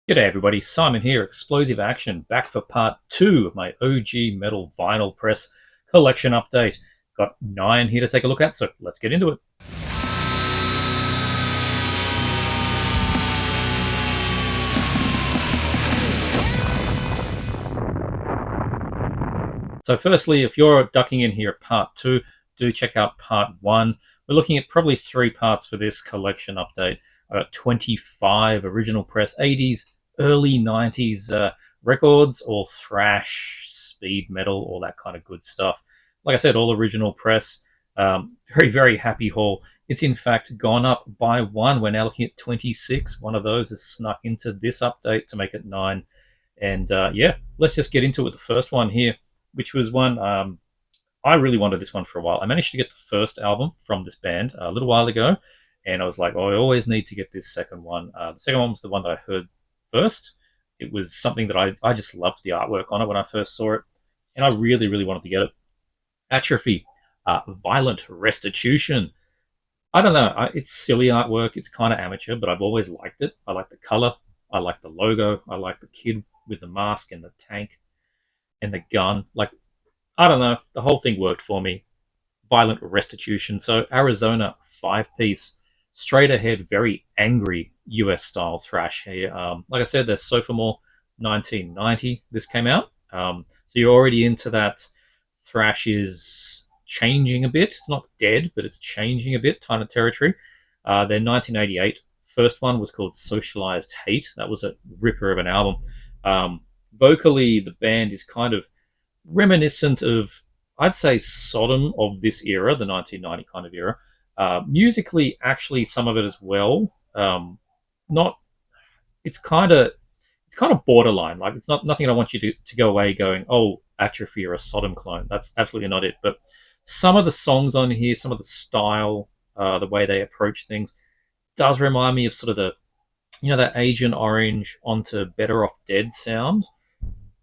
G'day everybody, Simon here, Explosive Action, back for part 2 of my OG metal vinyl press collection update. Got 9 here to take a look at, so let's get into it. So firstly, if you're ducking in here at part 2, do check out part 1. We're looking at probably 3 parts for this collection update. I got 25 original press 80s, early 90s records, all thrash, speed metal, all that kind of good stuff. Like I said, all original press. Very, very happy haul. It's in fact gone up by 1. We're now looking at 26. One of those has snuck into this update to make it 9. And yeah, let's just get into it with the first one here, which was one I really wanted this one for a while. I managed to get the first album from this band a little while ago, and I was like, oh, I always need to get this second one. The second one was the one that I heard first. It was something that I just loved the artwork on it when I first saw it, and I really, really wanted to get it. Atrophy, Violent Restitution. I don't know. It's silly artwork. It's kind of amateur, but I've always liked it. I like the color. I like the logo. I like the kid with the mask and the tank and the gun. Like, I don't know. The whole thing worked for me. Violent Restitution. So Arizona 5-piece, straight ahead, very angry US style thrash here. Like I said, there's Sophomore 1990. This came out. So you're already into that. Thrash is changing a bit. It's not dead, but it's changing a bit. Kind of territory. Then 1988. First one was called Socialized Hate. That was a ripper of an album. Vocally, the band is kind of reminiscent of, I'd say, Sodom of this era, the 1990 kind of era. Musically, actually, some of it as well. Not, it's kind of borderline. Like, it's not nothing I want you to go away going, oh, Atrophy or a Sodom clone. That's absolutely not it. But some of the songs on here, some of the style, the way they approach things, does remind me of sort of that Agent Orange onto Better Off Dead sound.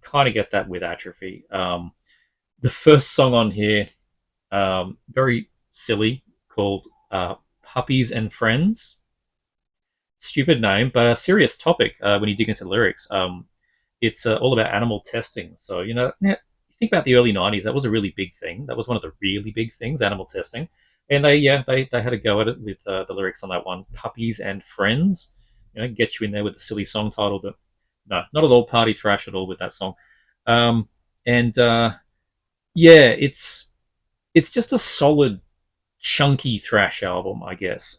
Kind of get that with Atrophy. The first song on here, very silly, called Puppies and Friends. Stupid name, but a serious topic when you dig into the lyrics. It's all about animal testing. So, yeah, you think about the early 90s, that was a really big thing. That was one of the really big things, animal testing. And they had a go at it with the lyrics on that one, Puppies and Friends. Get you in there with the silly song title, but no, not at all party thrash at all with that song. And yeah, it's just a solid, chunky thrash album, I guess.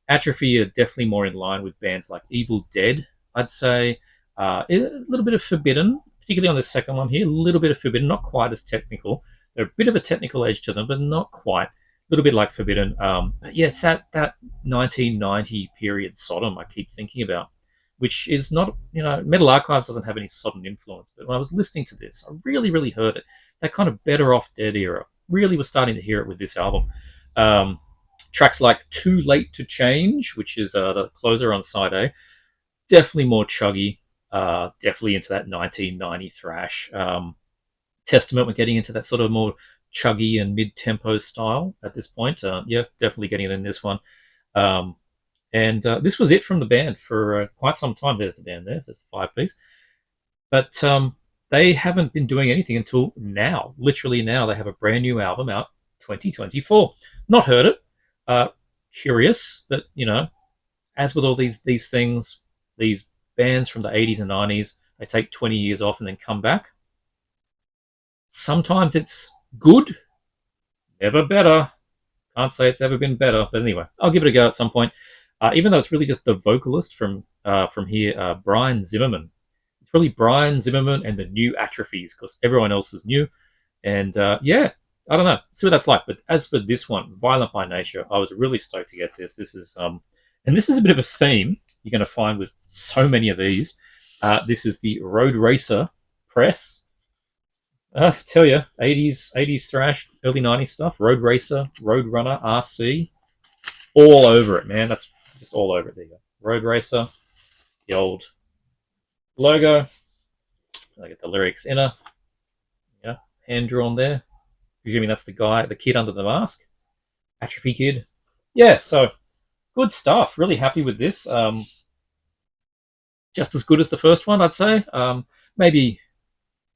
Atrophy are definitely more in line with bands like Evil Dead, I'd say. A little bit of Forbidden, particularly on the second one here. A little bit of Forbidden, not quite as technical. They're a bit of a technical edge to them, but not quite. A little bit like Forbidden. But yeah, it's that 1990 period Sodom I keep thinking about, which is not, Metal Archives doesn't have any Sodom influence. But when I was listening to this, I really, really heard it. That kind of Better Off Dead era. Really was starting to hear it with this album. Tracks like Too Late to Change, which is the closer on side A, definitely more chuggy. Definitely into that 1990 thrash. Testament, we're getting into that sort of more chuggy and mid-tempo style at this point. Yeah, definitely getting it in this one. And this was it from the band for quite some time. There's the band there. There's the 5-piece. But they haven't been doing anything until now. Literally now. They have a brand new album out, 2024. Not heard it. Curious, but, as with all these things, these bands from the 80s and 90s, they take 20 years off and then come back. Sometimes it's good, never better. Can't say it's ever been better, but anyway, I'll give it a go at some point. Even though it's really just the vocalist from here, Brian Zimmerman. It's really Brian Zimmerman and the new Atrophies, because everyone else is new. And yeah, I don't know. See what that's like. But as for this one, Violent by Nature, I was really stoked to get this. This is and this is a bit of a theme you're going to find with so many of these. This is the Road Racer press. Tell you, 80s thrash, early 90s stuff. Road Racer, Road Runner, RC, all over it, man. That's just all over it. There you go. Road Racer, the old logo. I get the lyrics inner. Yeah, hand drawn there. Presuming that's the kid under the mask. Atrophy kid. Yeah, so good stuff. Really happy with this. just as good as the first one, I'd say. Maybe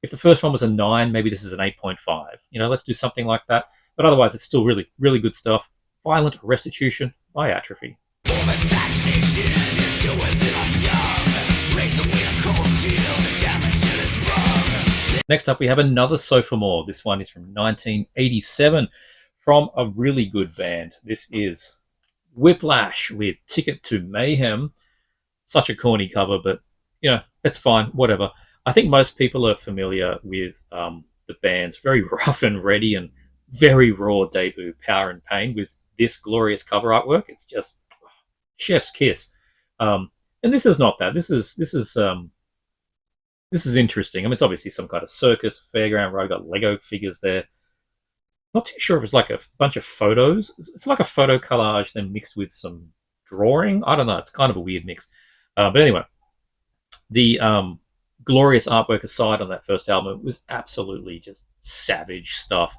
if the first one was a 9, maybe this is an 8.5. Let's do something like that. But otherwise, it's still really, really good stuff. Violent Restitution by Atrophy. Next up, we have another Sophomore. This one is from 1987 from a really good band. This is Whiplash with Ticket to Mayhem. Such a corny cover, but it's fine, whatever. I think most people are familiar with the band's very rough and ready and very raw debut, Power and Pain, with this glorious cover artwork. It's just chef's kiss. And this is not that. This is interesting. I mean, it's obviously some kind of circus, fairground, where I've got Lego figures there. Not too sure if it's like a bunch of photos. It's like a photo collage then mixed with some drawing. I don't know. It's kind of a weird mix. But anyway, the glorious artwork aside on that first album, it was absolutely just savage stuff.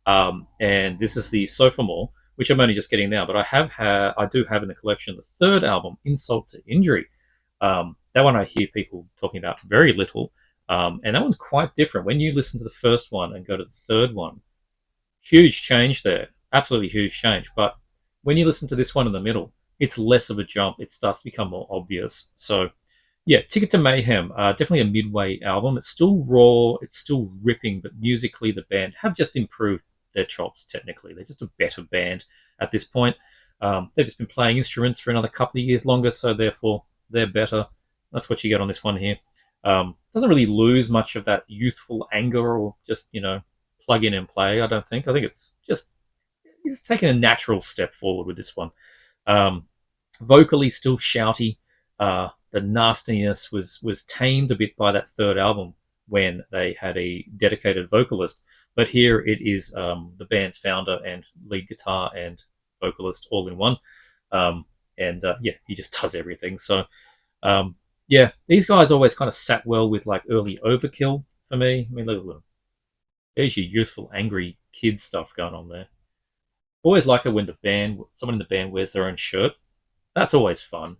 And this is the Sophomore, which I'm only just getting now, but I do have in the collection the third album, Insult to Injury. That one I hear people talking about very little, and that one's quite different. When you listen to the first one and go to the third one, huge change there, absolutely huge change. But when you listen to this one in the middle, it's less of a jump. It starts to become more obvious. So, yeah, Ticket to Mayhem, definitely a midway album. It's still raw, it's still ripping, but musically the band have just improved their chops technically. They're just a better band at this point. They've just been playing instruments for another couple of years longer, so therefore they're better. That's what you get on this one here. Doesn't really lose much of that youthful anger or just, plug in and play, I don't think. I think it's just he's taking a natural step forward with this one. Vocally still shouty. The nastiness was tamed a bit by that third album when they had a dedicated vocalist. But here it is the band's founder and lead guitar and vocalist all in one. He just does everything. So, these guys always kind of sat well with like early Overkill for me. I mean, look. There's your youthful, angry kid stuff going on there. Always like it when someone in the band wears their own shirt. That's always fun.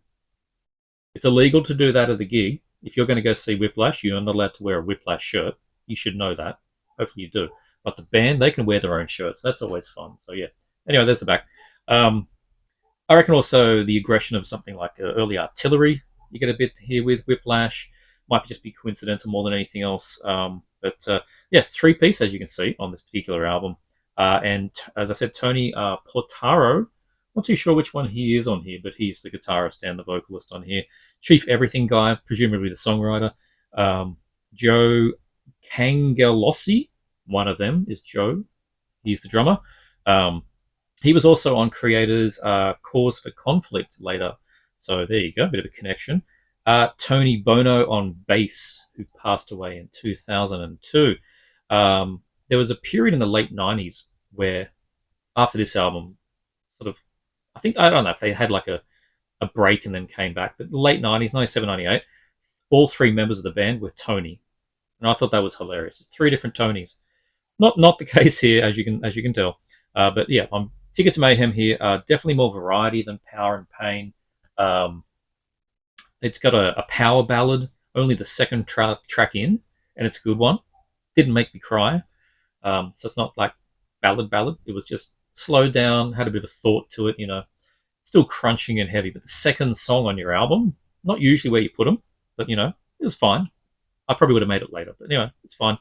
It's illegal to do that at the gig. If you're going to go see Whiplash, you're not allowed to wear a Whiplash shirt. You should know that. Hopefully you do. But the band, they can wear their own shirts. That's always fun. So yeah. Anyway, there's the back. I reckon also the aggression of something like early Artillery. You get a bit here with Whiplash. Might just be coincidental more than anything else. Three-piece, as you can see, on this particular album. And as I said, Tony Portaro, not too sure which one he is on here, but he's the guitarist and the vocalist on here. Chief Everything guy, presumably the songwriter. Joe Cangelossi, one of them is Joe. He's the drummer. He was also on Creator's Cause for Conflict later. So there you go, a bit of a connection. Tony Bono on bass, who passed away in 2002. There was a period in the late 90s where, after this album, I don't know if they had like a break and then came back, but the late 90s, 97, 98, all three members of the band were Tony. And I thought that was hilarious. 3 different Tonys. Not the case here, as you can tell. But yeah, I'm Ticket to Mayhem here. Definitely more variety than Power and Pain. It's got a power ballad, only the second track in, and it's a good one. Didn't make me cry. So it's not like ballad. It was just slowed down, had a bit of thought to it, still crunching and heavy. But the second song on your album, not usually where you put them, but, it was fine. I probably would have made it later, but anyway, it's fine.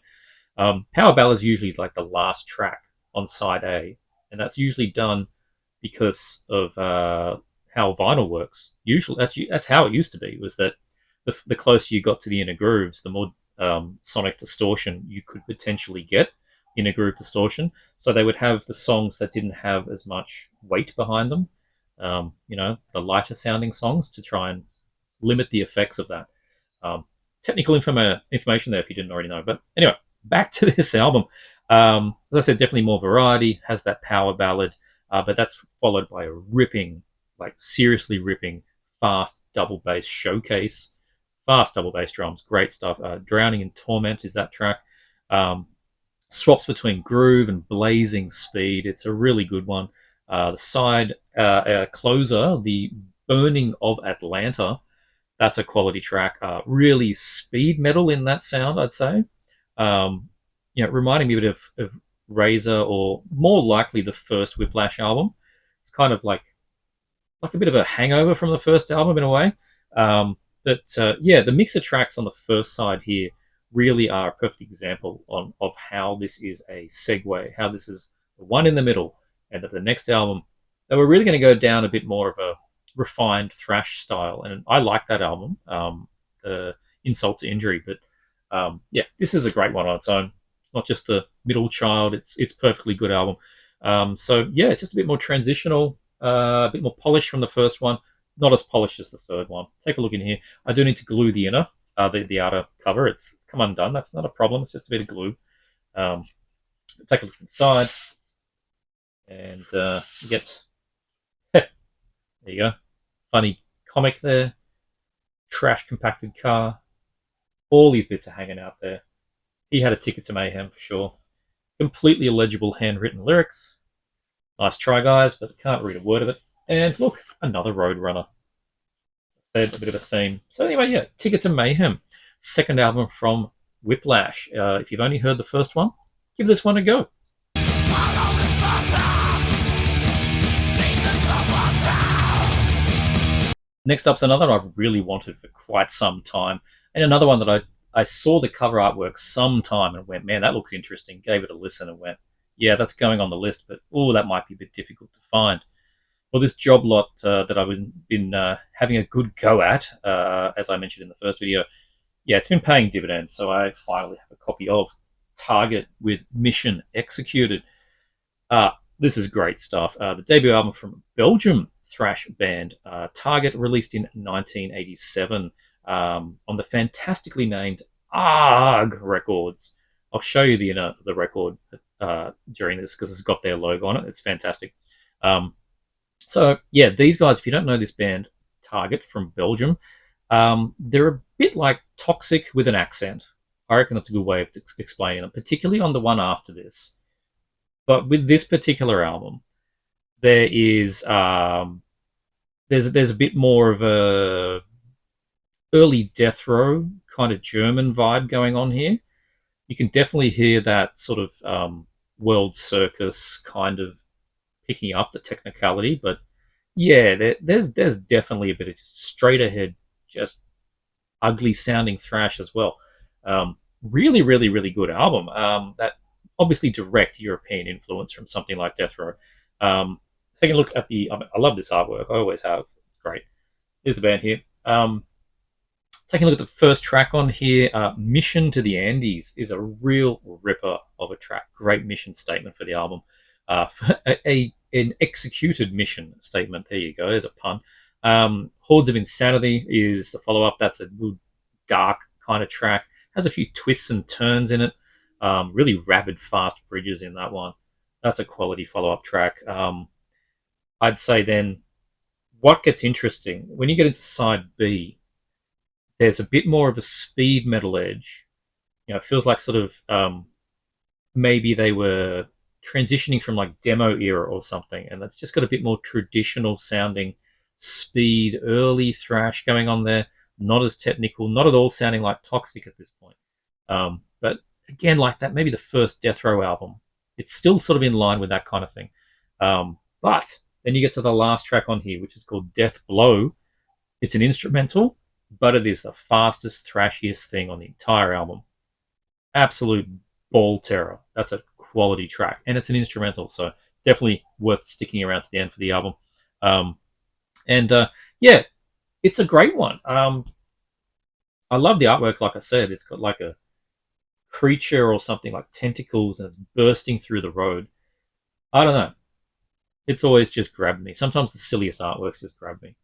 Power ballad is usually like the last track on side A, and that's usually done because of how vinyl works. Usually, that's how it used to be. Was that the closer you got to the inner grooves, the more sonic distortion you could potentially get, inner groove distortion. So they would have the songs that didn't have as much weight behind them, the lighter sounding songs, to try and limit the effects of that. Technical information there if you didn't already know. But anyway, back to this album. As I said, definitely more variety, has that power ballad, but that's followed by a ripping, like seriously ripping, fast double bass showcase. Fast double bass drums, great stuff. Drowning in Torment is that track. Swaps between groove and blazing speed. It's a really good one. The side closer, the Burning of Atlanta, That's a quality track. Really speed metal in that sound, I'd say. Um, reminding me a bit of Razor, or more likely the first Whiplash album. It's kind of like a bit of a hangover from the first album in a way. But the mix of tracks on the first side here really are a perfect example of how this is a segue, how this is the one in the middle, and that the next album, they were really going to go down a bit more of a refined thrash style. And I like that album, the Insult to Injury. But this is a great one on its own. It's not just the middle child, it's perfectly good album. It's just a bit more transitional, a bit more polished from the first one, not as polished as the third one. Take a look in here. I do need to glue the inner, the outer cover. It's come undone. That's not a problem. It's just a bit of glue. Take a look inside, and you get there you go. Funny comic there. Trash compacted car. All these bits are hanging out there. He had a ticket to mayhem for sure. Completely illegible handwritten lyrics. Nice try, guys, but I can't read a word of it. And look, another Roadrunner. A bit of a theme. So anyway, yeah, Ticket to Mayhem, second album from Whiplash. If you've only heard the first one, give this one a go. Next up's another I've really wanted for quite some time, and another one that I saw the cover artwork sometime and went, man, that looks interesting. Gave it a listen and went, yeah, that's going on the list, but that might be a bit difficult to find. Well, this job lot that I was been having a good go at, as I mentioned in the first video, yeah, it's been paying dividends. So I finally have a copy of Target with Mission Executed. This is great stuff. The debut album from Belgium thrash band Target, released in 1987 on the fantastically named ARG Records. I'll show you the record during this because it's got their logo on it. It's fantastic. These guys, if you don't know this band, Target from Belgium, they're a bit like Toxic with an accent. I reckon that's a good way of explaining them, particularly on the one after this. But with this particular album, there is there's a bit more of a early death row kind of German vibe going on here. You can definitely hear that sort of World Circus kind of picking up the technicality, but yeah, there's definitely a bit of straight ahead, just ugly sounding thrash as well. Really, really, really good album. That obviously direct European influence from something like Death Row. Taking a look at I love this artwork. I always have. It's great. Here's the band here. Taking a look at the first track on here, Mission to the Andes is a real ripper of a track. Great mission statement for the album. An executed mission statement. There you go. There's a pun. Hordes of Insanity is the follow-up. That's a good, dark kind of track. Has a few twists and turns in it. Really rapid, fast bridges in that one. That's a quality follow-up track. I'd say then what gets interesting, when you get into side B, there's a bit more of a speed metal edge. It feels like sort of maybe they were transitioning from like demo era or something, and that's just got a bit more traditional sounding speed, early thrash going on there. Not as technical, not at all sounding like Toxic at this point. But again, like that, maybe the first Death Row album, it's still sort of in line with that kind of thing. But then you get to the last track on here, which is called Death Blow. It's an instrumental, but it is the fastest, thrashiest thing on the entire album. Absolute ball terror. That's a quality track, and it's an instrumental, so definitely worth sticking around to the end for the album. It's a great one. I love the artwork. Like I said, it's got like a creature or something like tentacles, and it's bursting through the road. I don't know. It's always just grabbed me. Sometimes the silliest artworks just grab me.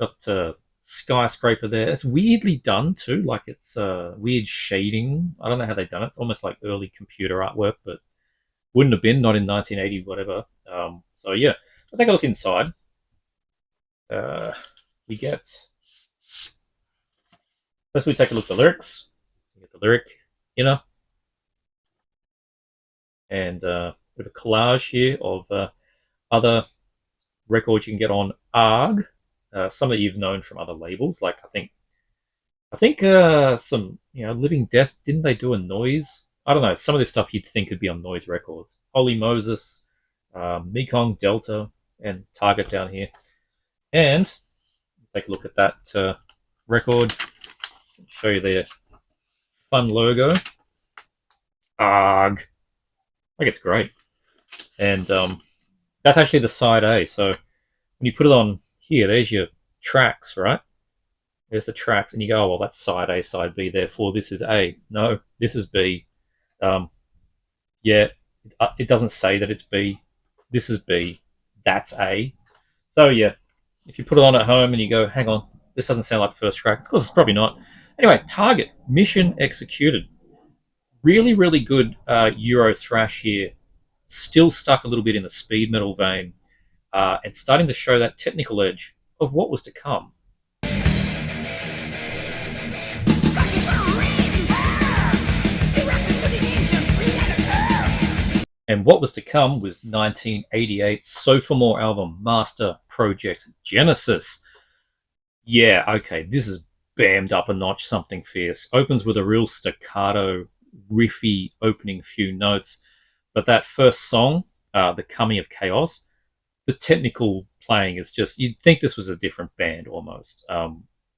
Got skyscraper there. It's weirdly done too. Like it's weird shading. I don't know how they've done it. It's almost like early computer artwork, but wouldn't have been, not in 1980, whatever. I'll take a look inside. We get first we take a look at the lyrics. So we get the lyric, and with a collage here of other records you can get on ARG. some that you've known from other labels. Like I think some Living Death, didn't they do a Noise? I don't know. Some of this stuff you'd think could be on Noise Records. Holy Moses, Mekong Delta, and Target down here. And take a look at that record. Show you their fun logo. Arg. I think it's great. And that's actually the side A. So when you put it on here, there's your tracks, right? There's the tracks, and you go, oh, well, that's side A, side B, therefore this is A. No, this is B. Yeah, it doesn't say that it's B. This is B. That's A. So, yeah, if you put it on at home and you go, hang on, this doesn't sound like the first track, of course it's probably not. Anyway, Target, Mission Executed. Really, really good Euro thrash here. Still stuck a little bit in the speed metal vein, and starting to show that technical edge of what was to come. And what was to come was 1988's sophomore album, Master Project Genesis. Yeah, okay, this is bammed up a notch, something fierce. Opens with a real staccato, riffy opening few notes. But that first song, The Coming of Chaos, the technical playing is just, you'd think this was a different band almost.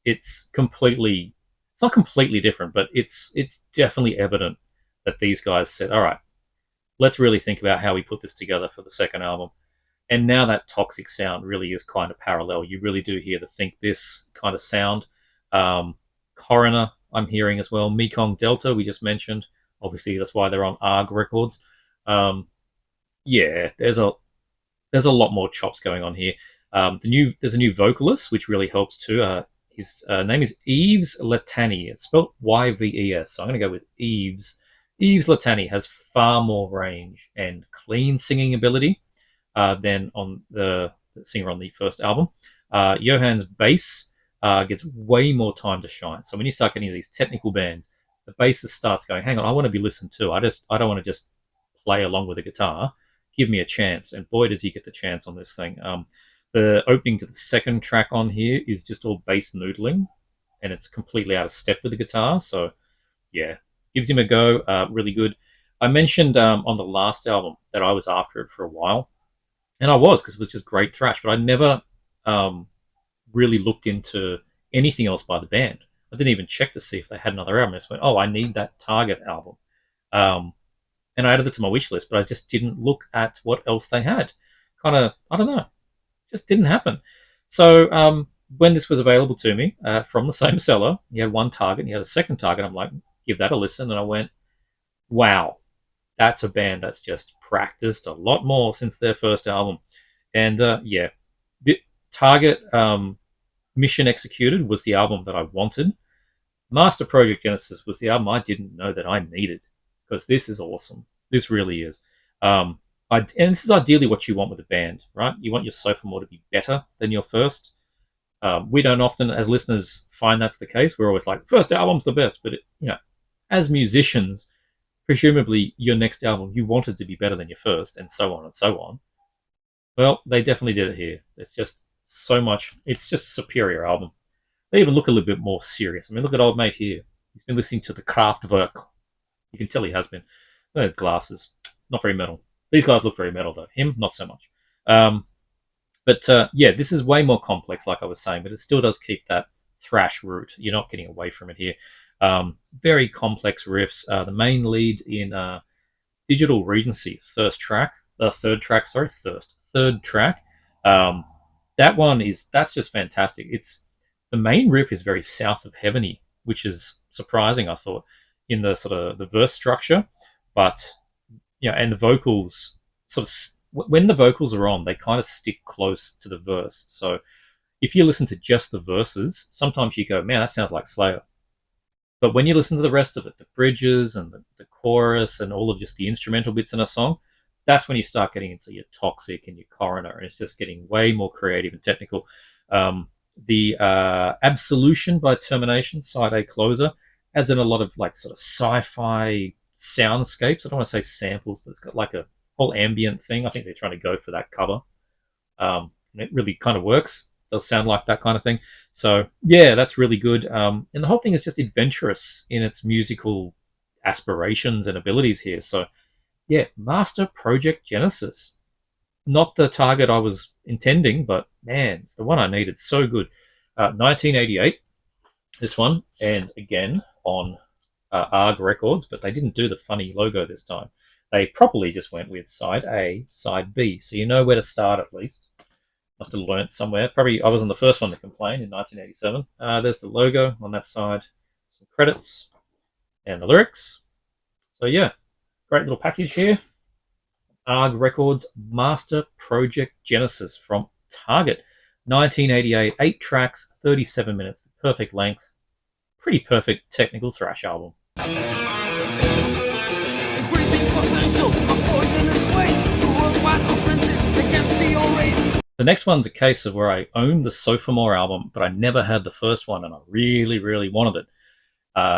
It's not completely different, but it's definitely evident that these guys said, all right, let's really think about how we put this together for the second album. And now that Toxic sound really is kind of parallel. You really do hear the Think This kind of sound. Coroner, I'm hearing as well. Mekong Delta, we just mentioned. Obviously, that's why they're on ARG Records. Yeah, there's a lot more chops going on here. There's a new vocalist, which really helps too. His name is Yves Latani. It's spelled Y-V-E-S. So I'm going to go with Yves. Yves Latani has far more range and clean singing ability than on the singer on the first album. Johann's bass gets way more time to shine. So when you start getting these technical bands, the bassist starts going, hang on, I want to be listened to. I don't want to just play along with the guitar. Give me a chance. And boy, does he get the chance on this thing. The opening to the second track on here is just all bass noodling, and it's completely out of step with the guitar. So, yeah, gives him a go. Really good. I mentioned on the last album that I was after it for a while, and I was, because it was just great thrash, but I never really looked into anything else by the band. I didn't even check to see if they had another album. I just went, oh, I need that Target album. And I added it to my wish list, but I just didn't look at what else they had. Kind of, I don't know, just didn't happen. So when this was available to me from the same seller, he had one Target, and he had a second Target. I'm like, give that a listen, and I went, wow, that's a band that's just practiced a lot more since their first album. And yeah, the Target Mission Executed was the album that I wanted. Master Project Genesis was the album I didn't know that I needed, because this is awesome. This really is. And this is ideally what you want with a band, right? You want your sophomore to be better than your first. We don't often, as listeners, find that's the case. We're always like, first album's the best. But, as musicians, presumably your next album, you want it to be better than your first, and so on and so on. Well, they definitely did it here. It's just so much. It's just a superior album. They even look a little bit more serious. I mean, look at old mate here. He's been listening to the Kraftwerk. You can tell he has been. They have glasses. Not very metal. These guys look very metal, though. Him, not so much. But yeah, this is way more complex, like I was saying, but it still does keep that thrash root. You're not getting away from it here. Very complex riffs. The main lead in Digital Regency, third track. That's just fantastic. The main riff is very South of Heaveny, which is surprising, I thought, in the sort of the verse structure. But and the vocals when the vocals are on, they kind of stick close to the verse. So if you listen to just the verses, sometimes you go, man, that sounds like Slayer. But when you listen to the rest of it, the bridges and the chorus and all of just the instrumental bits in a song, that's when you start getting into your Toxic and your Coroner, and it's just getting way more creative and technical. The Absolution by Termination, side A closer, adds in a lot of like sort of sci-fi soundscapes. I don't want to say samples, but it's got like a whole ambient thing. I think they're trying to go for that cover. And it really kind of works. does sound like that kind of thing. So yeah, that's really good. And the whole thing is just adventurous in its musical aspirations and abilities here. So yeah, Master Project Genesis. Not the target I was intending, but man, it's the one I needed. So good. 1988, this one, and again on ARG Records, but they didn't do the funny logo this time. They properly just went with side A, side B, so you know where to start at least. Must have learnt somewhere. Probably I wasn't the first one to complain in 1987. There's the logo on that side, some credits, and the lyrics. So yeah, great little package here. ARG Records Master Project Genesis from Target. 1988, 8 tracks, 37 minutes, perfect length. Pretty perfect technical thrash album. The next one's a case of where I owned the Sophomore album, but I never had the first one, and I really, really wanted it.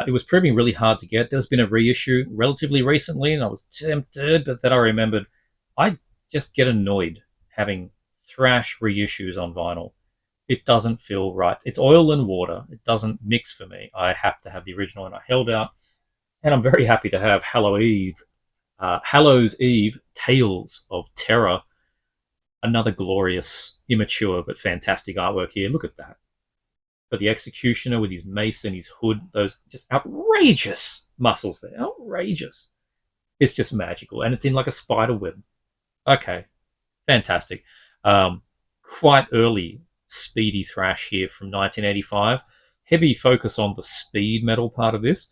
It was proving really hard to get. There's been a reissue relatively recently, and I was tempted, but then I remembered I just get annoyed having thrash reissues on vinyl. It doesn't feel right. It's oil and water. It doesn't mix for me. I have to have the original, and I held out. And I'm very happy to have Hallows Eve, Tales of Terror. Another glorious, immature, but fantastic artwork here. Look at that. But the executioner with his mace and his hood, those just outrageous muscles there. Outrageous. It's just magical. And it's in like a spider web. Okay. Fantastic. Quite early speedy thrash here from 1985. Heavy focus on the speed metal part of this.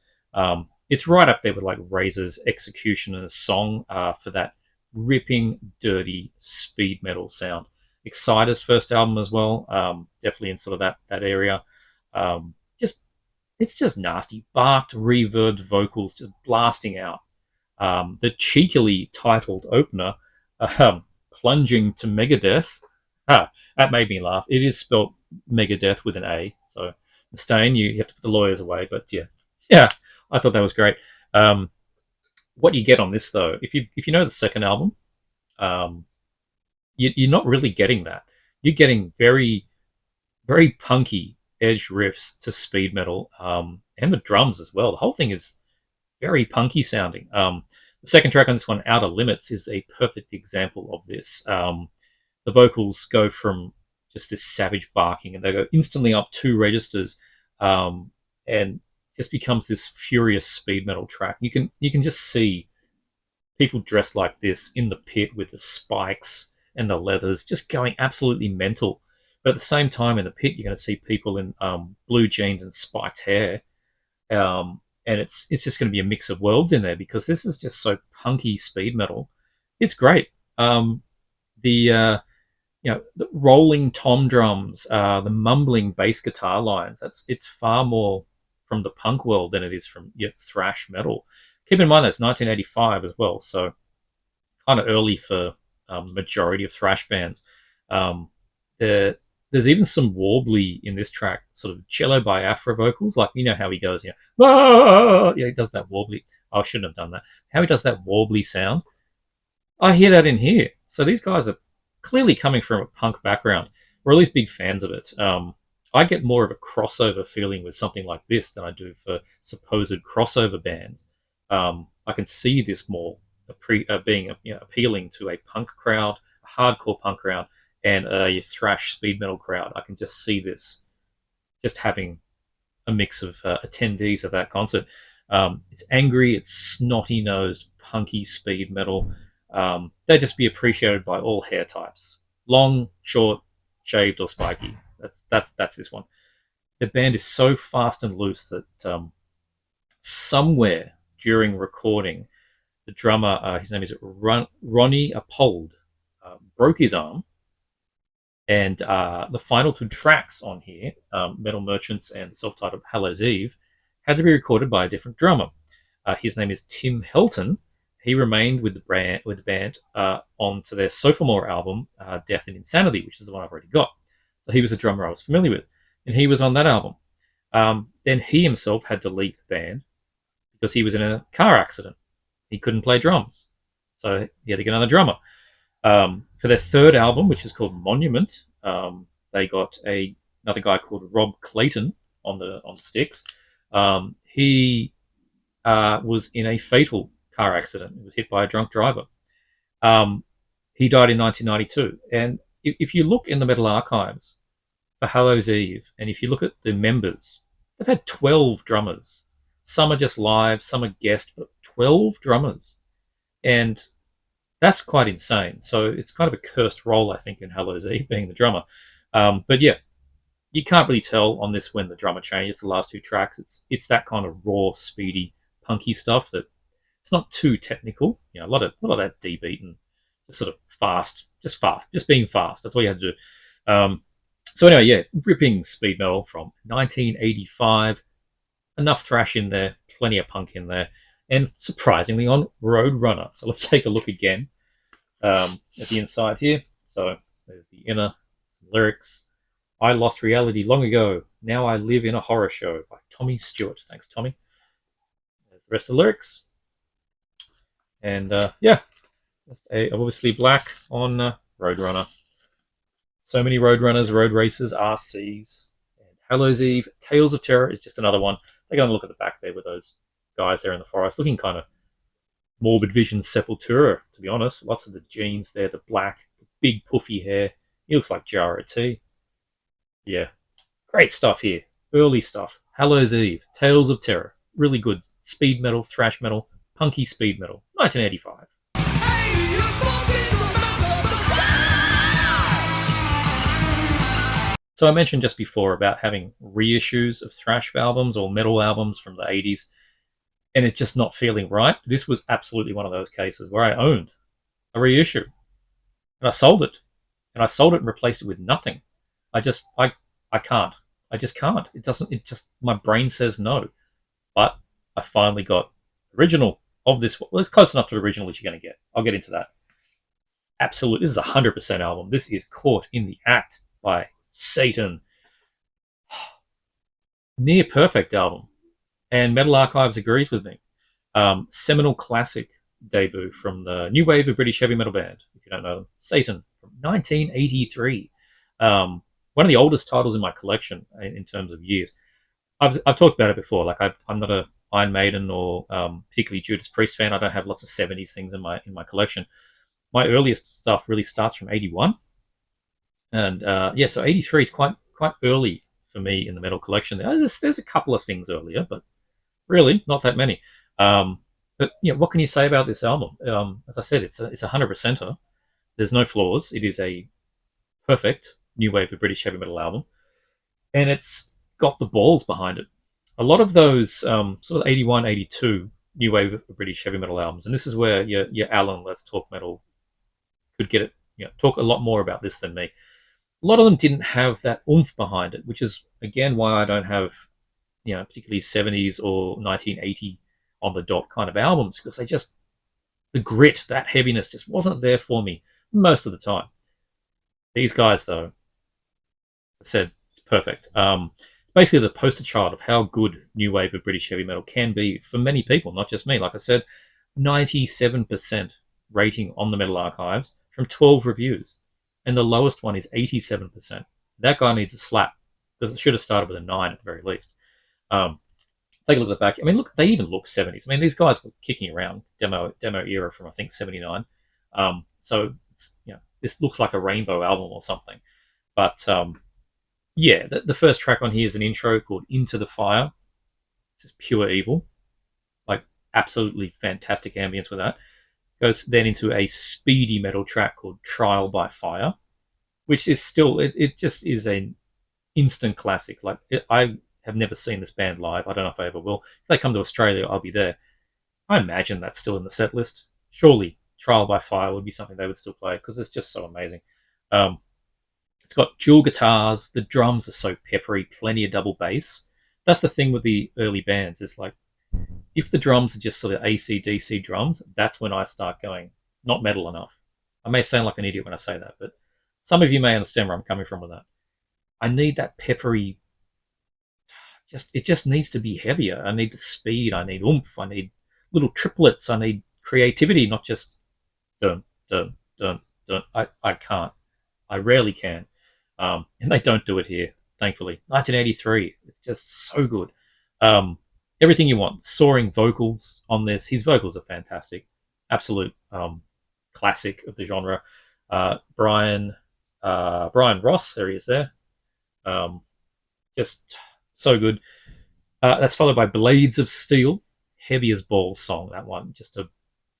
It's right up there with like Razor's Executioner's Song for that ripping, dirty speed metal sound. Exciter's first album as well, definitely in sort of that area. It's just nasty, barked, reverbed vocals just blasting out. The cheekily titled opener, Plunging to Megadeth. That made me laugh. It is spelt Megadeth with an A, so Mustaine, you have to put the lawyers away. But yeah, I thought that was great. What you get on this though, if you know the second album, you're not really getting that. You're getting very, very punky edge riffs to speed metal, and the drums as well. The whole thing is very punky sounding. The second track on this one, Outer Limits, is a perfect example of this. The vocals go from just this savage barking, and they go instantly up 2 registers, and just becomes this furious speed metal track. You can just see people dressed like this in the pit with the spikes and the leathers, just going absolutely mental. But at the same time, in the pit, you're going to see people in blue jeans and spiked hair, and it's just going to be a mix of worlds in there because this is just so punky speed metal. It's great. The rolling tom drums, the mumbling bass guitar lines. It's far more from the punk world than it is from thrash metal. Keep in mind that's 1985 as well, so kind of early for the majority of thrash bands. There's even some warbly in this track, sort of cello by Afro vocals, like you know how he goes, ah! Yeah, he does that warbly. I shouldn't have done that. How he does that warbly sound, I hear that in here. So these guys are clearly coming from a punk background, or at least big fans of it. I get more of a crossover feeling with something like this than I do for supposed crossover bands. I can see this more being appealing to a punk crowd, a hardcore punk crowd, and a thrash speed metal crowd. I can just see this just having a mix of attendees of that concert. It's angry, it's snotty-nosed, punky speed metal. They'd just be appreciated by all hair types. Long, short, shaved, or spiky. That's this one. The band is so fast and loose that somewhere during recording, the drummer, his name is Ronnie Apold, broke his arm, and the final 2 tracks on here, Metal Merchants and the self-titled Hallows Eve, had to be recorded by a different drummer. His name is Tim Helton. He remained with the band onto their sophomore album, Death and Insanity, which is the one I've already got. So he was a drummer I was familiar with, and he was on that album. Then he himself had to leave the band because he was in a car accident. He couldn't play drums, so he had to get another drummer. For their third album, which is called Monument, they got another guy called Rob Clayton on the sticks. He was in a fatal car accident. He was hit by a drunk driver. Um, he died in 1992. And if you look in the metal archives for Hallows Eve, and if you look at the members, they've had 12 drummers. Some are just live, some are guest, but 12 drummers. And that's quite insane. So it's kind of a cursed role, I think, in Hallows Eve, being the drummer. But yeah, you can't really tell on this when the drummer changes the last two tracks. It's that kind of raw, speedy, punky stuff that it's not too technical. You know, a lot of that D beat and just sort of fast, just being fast. That's all you had to do. So anyway, yeah, ripping speed metal from 1985. Enough thrash in there, plenty of punk in there, and surprisingly on Roadrunner. So let's take a look again at the inside here. So there's the inner, some lyrics. I lost reality long ago. Now I live in a horror show by Tommy Stewart. Thanks, Tommy. There's the rest of the lyrics. And yeah, just obviously black on Roadrunner. So many Roadrunners, road races, RCs. And Hallows Eve, Tales of Terror is just another one. They're going to look at the back there with those guys there in the forest, looking kind of Morbid Vision Sepultura, to be honest. Lots of the jeans there, the black, the big puffy hair. He looks like Jara T. Yeah, great stuff here. Early stuff. Hallows Eve, Tales of Terror. Really good speed metal, thrash metal, punky speed metal. 1985. So I mentioned just before about having reissues of thrash albums or metal albums from the 80s and it just not feeling right. This was absolutely one of those cases where I owned a reissue and I sold it. And I sold it and replaced it with nothing. I can't. I just can't. My brain says no. But I finally got original of this. Well, it's close enough to the original that you're going to get. I'll get into that. Absolutely. This is a 100% album. This is Caught in the Act by Satan. Near perfect album. And Metal Archives agrees with me. Seminal classic debut from the new wave of British heavy metal band, if you don't know them, Satan, from 1983. One of the oldest titles in my collection in terms of years. I've talked about it before. Like I'm not a Iron Maiden or particularly Judas Priest fan. I don't have lots of 70s things in my collection. My earliest stuff really starts from 81. And yeah, so 83 is quite early for me in the metal collection. There's a couple of things earlier, but really not that many. But you know, what can you say about this album? As I said, it's a 100%er. There's no flaws. It is a perfect new wave of British heavy metal album, and it's got the balls behind it. A lot of those sort of 81, 82 new wave of British heavy metal albums, and this is where your Alan Let's Talk Metal could get it. You know, talk a lot more about this than me. A lot of them didn't have that oomph behind it, which is again why I don't have, you know, particularly 70s or 1980 on the dot kind of albums, because the grit, that heaviness just wasn't there for me most of the time. These guys, though, I said it's perfect. Basically the poster child of how good new wave of British heavy metal can be for many people, not just me. Like I said, 97% rating on the Metal Archives from 12 reviews, and the lowest one is 87%. That guy needs a slap, because it should have started with a 9 at the very least. Take a look at the back. I mean, look, they even look 70s. I mean, these guys were kicking around demo era from I think 79. So it's, you know, this looks like a Rainbow album or something. But yeah, the first track on here is an intro called Into the Fire. It's just pure evil, like absolutely fantastic ambience with that. Goes then into a speedy metal track called Trial by Fire, which is still it just is an instant classic. Like I have never seen this band live. I don't know if I ever will. If they come to Australia, I'll be there. I imagine that's still in the set list. Surely Trial by Fire would be something they would still play, because it's just so amazing. It's got dual guitars. The drums are so peppery, plenty of double bass. That's the thing with the early bands. It's like, if the drums are just sort of AC/DC drums, that's when I start going, not metal enough. I may sound like an idiot when I say that, but some of you may understand where I'm coming from with that. I need that peppery, it just needs to be heavier. I need the speed. I need oomph. I need little triplets. I need creativity, not just dun, dun, dun, dun. I can't. I rarely can. And they don't do it here, thankfully. 1983, it's just so good. Um, Everything you want. Soaring vocals on this. His vocals are fantastic. Absolute classic of the genre. Brian Ross, there he is there. Um, just so good. That's followed by Blades of Steel, heavy as balls song. That one, just a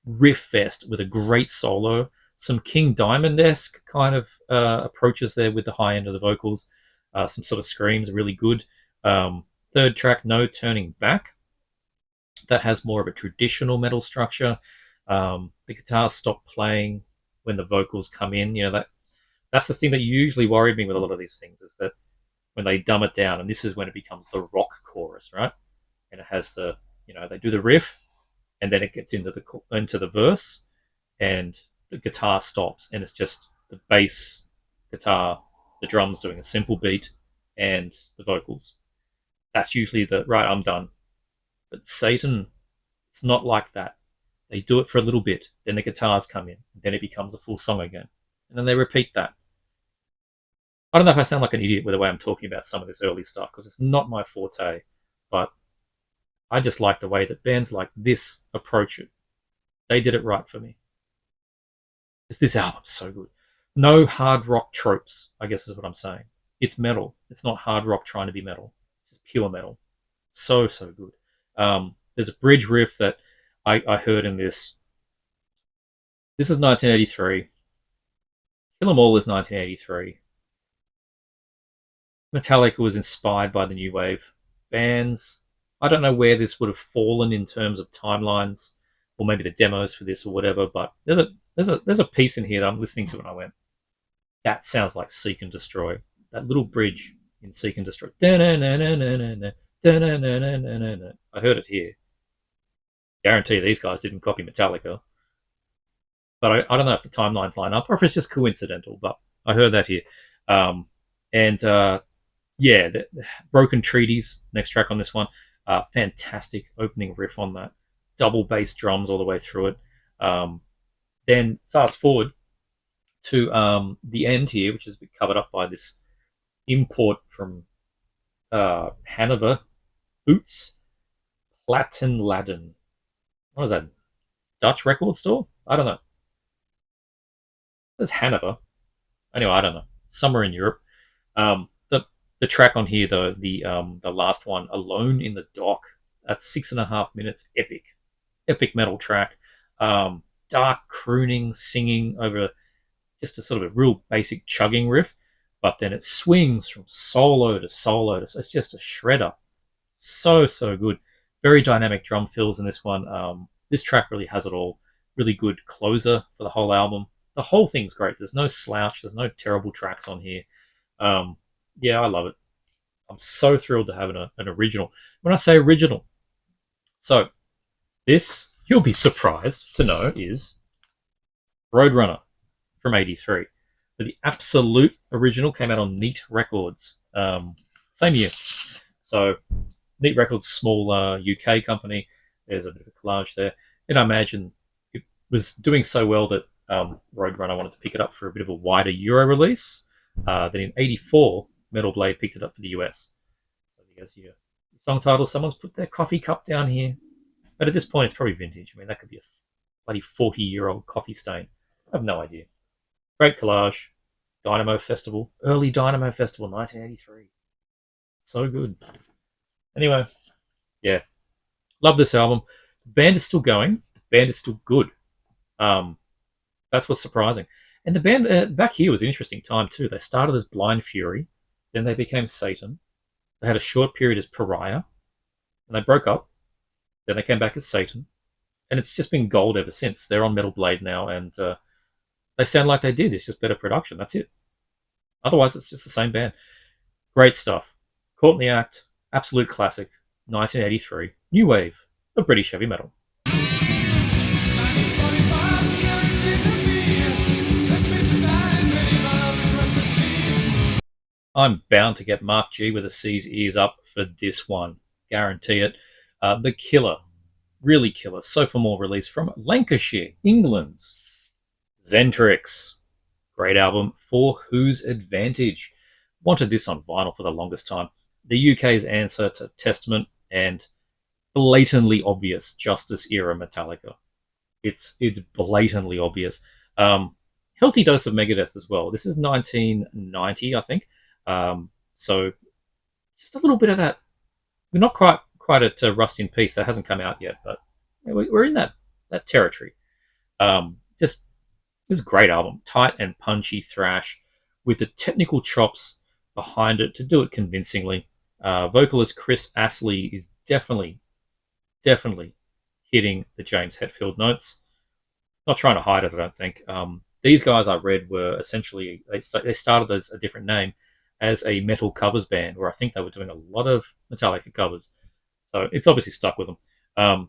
riff fest with a great solo. Some King Diamond esque kind of approaches there with the high end of the vocals. Some sort of screams, really good. Third track, No Turning Back. That has more of a traditional metal structure. The guitars stop playing when the vocals come in. That's the thing that usually worried me with a lot of these things, is that when they dumb it down, and this is when it becomes the rock chorus, right? And it has they do the riff, and then it gets into the verse, and the guitar stops, and it's just the bass guitar, the drums doing a simple beat, and the vocals. That's usually the right. I'm done. But Satan, it's not like that. They do it for a little bit, then the guitars come in, then it becomes a full song again, and then they repeat that. I don't know if I sound like an idiot with the way I'm talking about some of this early stuff, because it's not my forte, but I just like the way that bands like this approach it. They did it right for me. This album's so good. No hard rock tropes, I guess is what I'm saying. It's metal. It's not hard rock trying to be metal. It's just pure metal. So good. There's a bridge riff that I heard in this. This is 1983. Kill 'Em All is 1983. Metallica was inspired by the new wave bands. I don't know where this would have fallen in terms of timelines, or maybe the demos for this or whatever. But there's a piece in here that I'm listening to, and I went, that sounds like Seek and Destroy. That little bridge in Seek and Destroy. I heard it here. Guarantee these guys didn't copy Metallica. But I don't know if the timelines line up or if it's just coincidental, but I heard that here. The Broken Treaties, next track on this one. Fantastic opening riff on that. Double bass drums all the way through it. Then fast forward to the end here, which has been covered up by this import from Hanover Boots Plattenladen. What is that? Dutch record store? I don't know. There's Hanover. Anyway, I don't know. Somewhere in Europe. The track on here, though, the last one, Alone in the Dock. That's 6.5 minutes. Epic metal track. Dark crooning, singing over just a sort of a real basic chugging riff, but then it swings from solo to solo. It's just a shredder. So good. Very dynamic drum fills in this one. This track really has it all. Really good closer for the whole album. The whole thing's great. There's no slouch. There's no terrible tracks on here. Yeah, I love it. I'm so thrilled to have an original. When I say original, so this, you'll be surprised to know, is Roadrunner from '83. But the absolute original came out on Neat Records, same year. So Neat Records, small UK company. There's a bit of a collage there. And I imagine it was doing so well that Roadrunner wanted to pick it up for a bit of a wider Euro release. Then in '84, Metal Blade picked it up for the US. So you guys, your song title, someone's put their coffee cup down here. But at this point, it's probably vintage. I mean, that could be a bloody 40-year-old coffee stain. I have no idea. Great collage. Dynamo Festival. Early Dynamo Festival, 1983. So good. Anyway, yeah. Love this album. The band is still going. The band is still good. That's what's surprising. And the band back here was an interesting time too. They started as Blind Fury, then they became Satan. They had a short period as Pariah, and they broke up. Then they came back as Satan, and it's just been gold ever since. They're on Metal Blade now, and they sound like they did. It's just better production. That's it. Otherwise, it's just the same band. Great stuff. Caught in the Act, absolute classic, 1983, new wave of British heavy metal. I'm bound to get Mark G with a C's ears up for this one. Guarantee it. The Killer. Really killer. Sophomore release from Lancashire, England's Xentrix. Great album. For Whose Advantage? Wanted this on vinyl for the longest time. The UK's answer to Testament and blatantly obvious Justice era Metallica. It's blatantly obvious. Healthy dose of Megadeth as well. This is 1990, I think. So just a little bit of that. We're not quite at Rust in Peace. That hasn't come out yet, but we're in that territory. Just this is a great album, tight and punchy thrash with the technical chops behind it to do it convincingly. Vocalist Chris Astley is definitely hitting the James Hetfield notes. Not trying to hide it, I don't think. These guys I read were essentially they started as a different name as a metal covers band, where I think they were doing a lot of Metallica covers. So it's obviously stuck with them.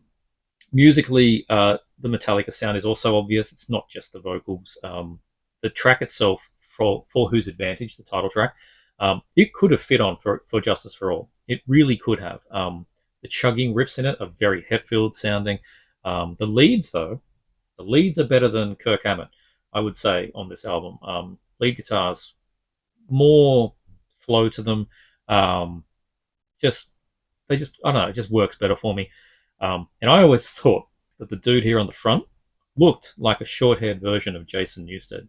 Musically, the Metallica sound is also obvious. It's not just the vocals. The track itself, for Whose Advantage, the title track, it could have fit on for Justice for All. It really could have. The chugging riffs in it are very Hetfield sounding. The leads, though, the leads are better than Kirk Hammett, I would say, on this album. Lead guitars, more flow to them. Just I don't know, it just works better for me. And I always thought that the dude here on the front looked like a short-haired version of Jason Newsted.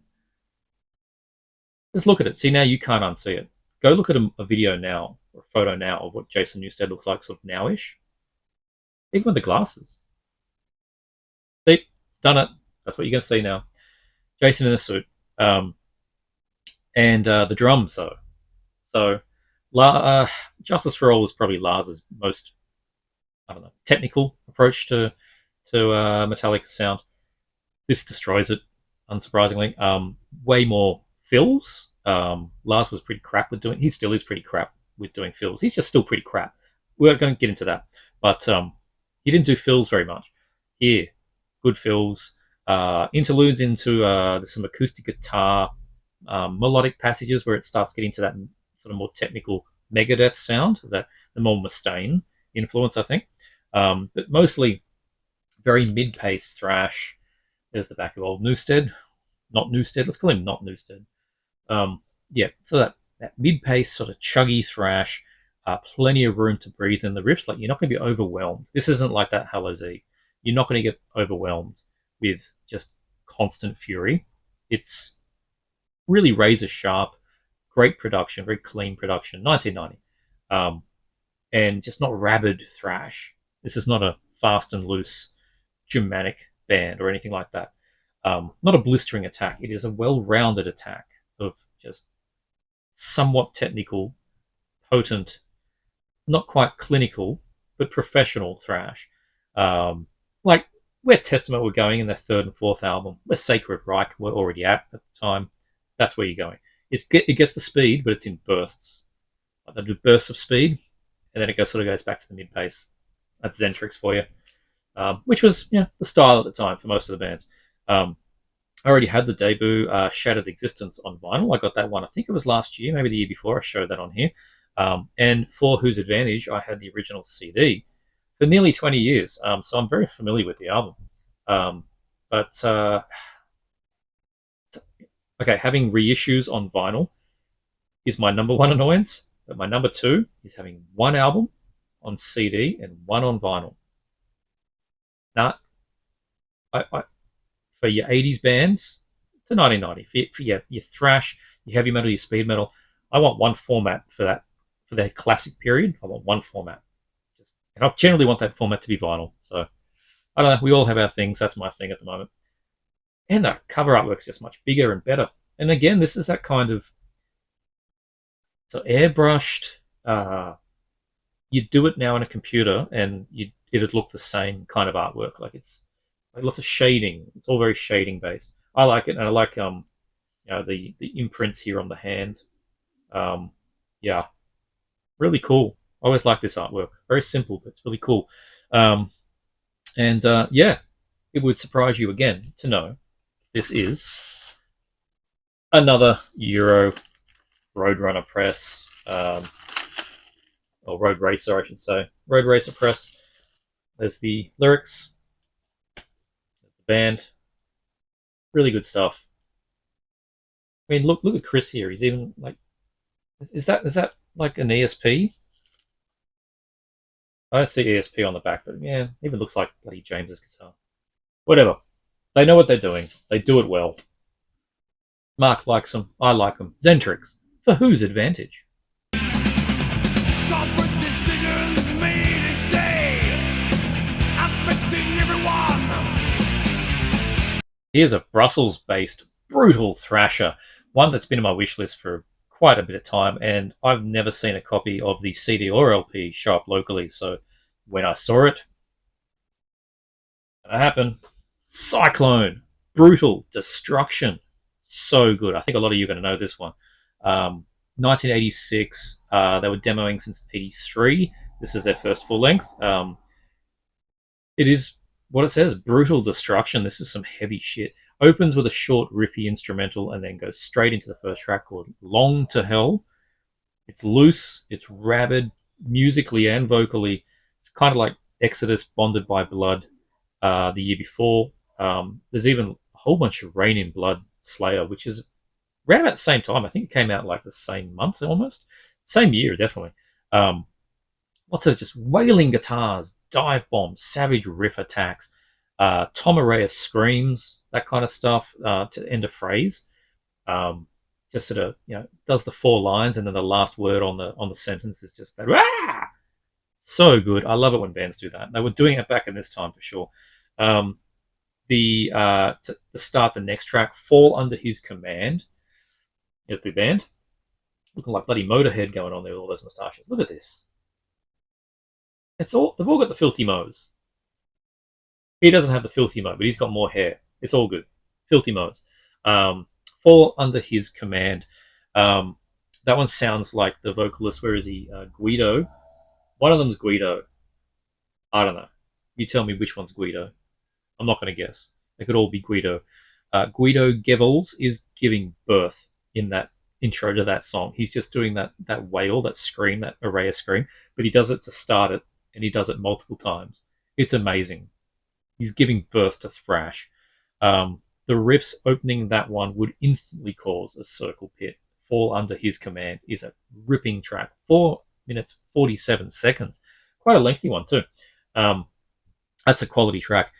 Just look at it. See, now you can't unsee it. Go look at a video now, or a photo now, of what Jason Newsted looks like sort of nowish. Even with the glasses. See, it's done it. That's what you're going to see now. Jason in a suit. And the drums, though. So, Justice for All was probably Lars's most, I don't know, technical approach to Metallica sound. This destroys it, unsurprisingly. Way more fills. Lars was pretty crap with doing. He still is pretty crap with doing fills. He's just still pretty crap. We're going to get into that, but he didn't do fills very much. Here, good fills. Interludes into some acoustic guitar, melodic passages where it starts getting to that sort of more technical Megadeth sound, the more Mustaine influence, I think. But mostly very mid-paced thrash. There's the back of old Newsted. Not Newsted. Let's call him not Newsted. Yeah, so that mid-paced sort of chuggy thrash, plenty of room to breathe in the riffs. Like, you're not going to be overwhelmed. This isn't like that Hallows Eve. You're not going to get overwhelmed with just constant fury. It's really razor sharp, great production, very clean production, 1990, and just not rabid thrash. This is not a fast and loose Germanic band or anything like that. Not a blistering attack. It is a well-rounded attack of just somewhat technical, potent, not quite clinical, but professional thrash. Like where Testament were going in their third and fourth album, where Sacred Reich were already at the time. That's where you're going. It gets the speed, but it's in bursts. Like they do bursts of speed, and then it sort of goes back to the mid pace. That's Xentrix for you, which was the style at the time for most of the bands. I already had the debut Shattered Existence on vinyl. I got that one, I think it was last year, maybe the year before. I showed that on here. And for Whose Advantage, I had the original CD for nearly 20 years. So I'm very familiar with the album. Okay, having reissues on vinyl is my number one annoyance. But my number two is having one album on CD and one on vinyl. Now, for your 80s bands to 1990, for your thrash, your heavy metal, your speed metal, I want one format for that, for their classic period. I want one format. And I generally want that format to be vinyl. So, I don't know, we all have our things. That's my thing at the moment. And the cover artwork is just much bigger and better. And again, this is that kind of so airbrushed. You do it now in a computer, and it'd look the same kind of artwork. Like it's like lots of shading. It's all very shading based. I like it, and I like the imprints here on the hand. Yeah, really cool. I always like this artwork. Very simple, but it's really cool. Yeah, it would surprise you again to know this is another Euro Roadrunner press, or Road Racer, I should say. Road Racer press. There's the lyrics. There's the band. Really good stuff. I mean, look at Chris here. He's even like Is that like an ESP? I don't see ESP on the back, but yeah, even looks like bloody James's guitar. Whatever. They know what they're doing. They do it well. Mark likes them. I like them. Xentrix. For whose advantage? Corporate decisions made each day, affecting everyone. Here's a Brussels-based brutal thrasher, one that's been on my wish list for quite a bit of time, and I've never seen a copy of the CD or LP show up locally. So when I saw it, it happened. Cyclone, brutal destruction, so good. I think a lot of you are going to know this one. 1986. They were demoing since '83. This is their first full length. It is what it says, brutal destruction. This is some heavy shit. Opens with a short riffy instrumental and then goes straight into the first track called Long to Hell. It's loose, it's rabid, musically and vocally. It's kind of like Exodus, Bonded by Blood, the year before. There's even a whole bunch of Rain in Blood, Slayer, which is around about the same time. I think it came out like the same month almost. Same year, definitely. Um, Lots of just wailing guitars, dive bombs, savage riff attacks, Tom Araya screams, that kind of stuff to end a phrase. Um, just sort of does the four lines and then the last word on the sentence is just that. Rah! So good. I love it when bands do that. They were doing it back in this time for sure. Um, to start the next track, Fall Under His Command is the band looking like bloody Motorhead going on there with all those moustaches. Look at this. They've all got the filthy mows. He doesn't have the filthy mo, but he's got more hair. It's all good. Filthy mows. Fall Under His Command. Um, that one sounds like the vocalist. Where is he? Guido. One of them's Guido. I don't know. You tell me which one's Guido. I'm not going to guess. They could all be Guido. Guido Gevels is giving birth in that intro to that song. He's just doing that wail, that scream, that Araya scream, but he does it to start it, and he does it multiple times. It's amazing. He's giving birth to thrash. The riffs opening that one would instantly cause a circle pit. Fall Under His Command is a ripping track. 4 minutes 47 seconds. Quite a lengthy one too. That's a quality track.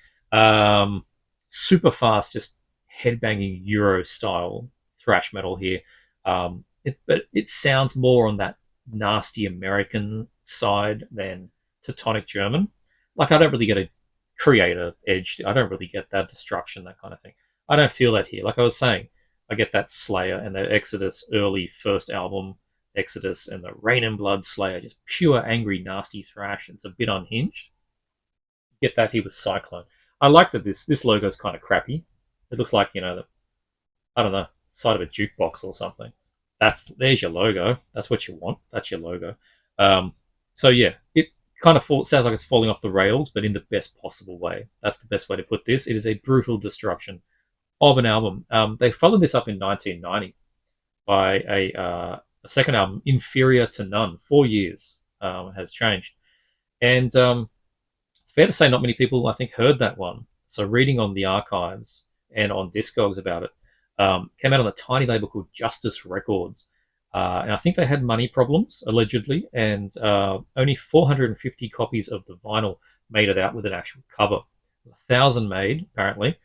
Super fast, just headbanging Euro style thrash metal here. But it sounds more on that nasty American side than Teutonic German. Like I don't really get a creator edge. I don't really get that destruction, that kind of thing. I don't feel that here. Like I was saying, I get that Slayer and that Exodus early first album, Exodus, and the Rain and Blood Slayer, just pure angry, nasty thrash. It's a bit unhinged. Get that here with Cyclone. I like that this logo is kind of crappy. It looks like I don't know, side of a jukebox or something. There's your logo. That's what you want. That's your logo. So yeah, it kind of sounds like it's falling off the rails, but in the best possible way. That's the best way to put this. It is a brutal destruction of an album. They followed this up in 1990 by a second album, Inferior to None. 4 years has changed, and it's fair to say not many people I think heard that one. So reading on the archives and on Discogs about it, came out on a tiny label called Justice Records. And I think they had money problems, allegedly, and only 450 copies of the vinyl made it out with an actual cover. 1,000 made, apparently,